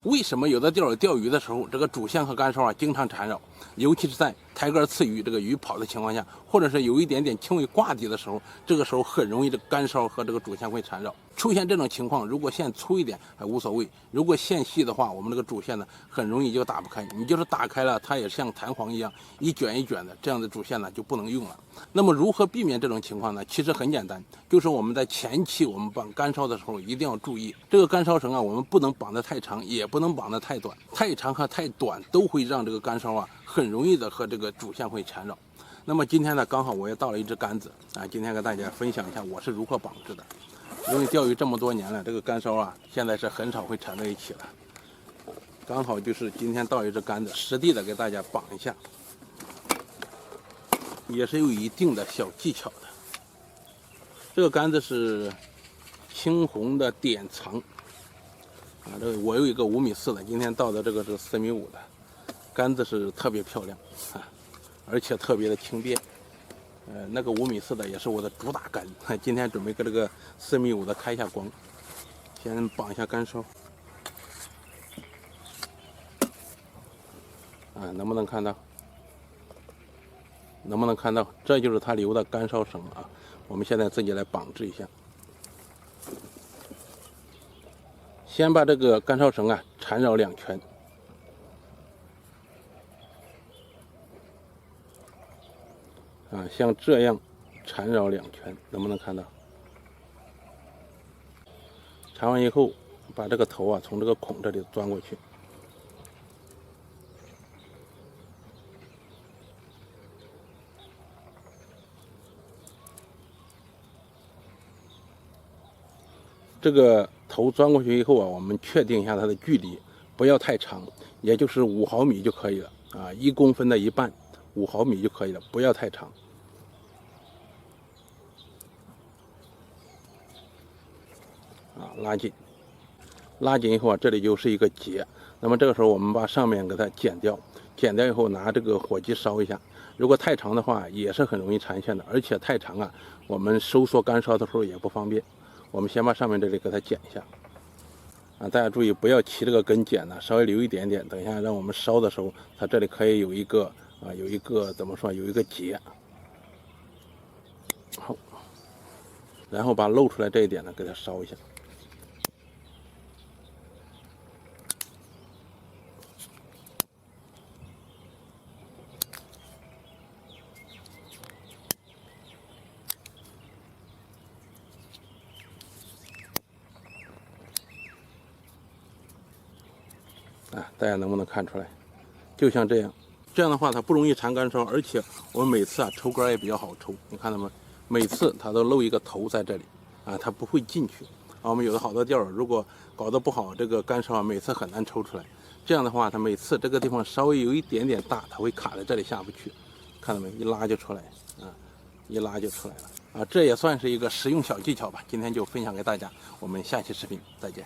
为什么有的钓友钓鱼的时候，这个主线和竿梢经常缠绕，尤其是在抬竿刺鱼，这个鱼跑的情况下，或者是有一点点轻微挂底的时候，这个时候很容易这个竿梢和这个主线会缠绕。出现这种情况，如果线粗一点还无所谓，如果线细的话，我们这个主线呢很容易就打不开。你就是打开了，它也像弹簧一样一卷一卷的，这样的主线呢就不能用了。那么如何避免这种情况呢？其实很简单，就是我们在前期我们绑竿梢的时候一定要注意，这个竿梢绳我们不能绑得太长，也不能绑得太短，太长和太短都会让这个竿梢很容易的和这个主线会缠绕。那么今天呢，刚好我也到了一只杆子今天跟大家分享一下我是如何绑制的。因为钓鱼这么多年了，这个竿梢现在是很少会缠在一起了。刚好就是今天到一只杆子，实地的给大家绑一下，也是有一定的小技巧的。这个杆子是青红的典藏这个我有一个5.4米的，今天到的这个是4.5米的，杆子是特别漂亮而且特别的轻便。那个5.4米的也是我的主打杆，今天准备跟这个4.5米的开一下光。先绑一下竿梢能不能看到？能不能看到？这就是它留的竿梢绳我们现在自己来绑制一下。先把这个竿梢绳缠绕2圈。像这样缠绕2圈，能不能看到？缠完以后，把这个头从这个孔这里钻过去。这个头钻过去以后我们确定一下它的距离，不要太长，也就是5毫米就可以了1公分的1半，5毫米就可以了，不要太长。拉紧，拉紧以后这里就是一个结。那么这个时候我们把上面给它剪掉，剪掉以后拿这个火机烧一下。如果太长的话，也是很容易缠线的，而且太长我们收缩竿梢的时候也不方便。我们先把上面这里给它剪一下大家注意不要齐这个根剪稍微留一点点，等一下让我们烧的时候，它这里可以有一个怎么说，有一个结。好，然后把露出来这一点呢给它烧一下。大家能不能看出来？就像这样，这样的话它不容易缠竿梢，而且我们每次抽竿也比较好抽。你看到没？每次它都露一个头在这里它不会进去我们有的好多钓友如果搞得不好，这个竿梢每次很难抽出来。这样的话，它每次这个地方稍微有一点点大，它会卡在这里下不去。看到没？一拉就出来一拉就出来了这也算是一个实用小技巧吧。今天就分享给大家，我们下期视频再见。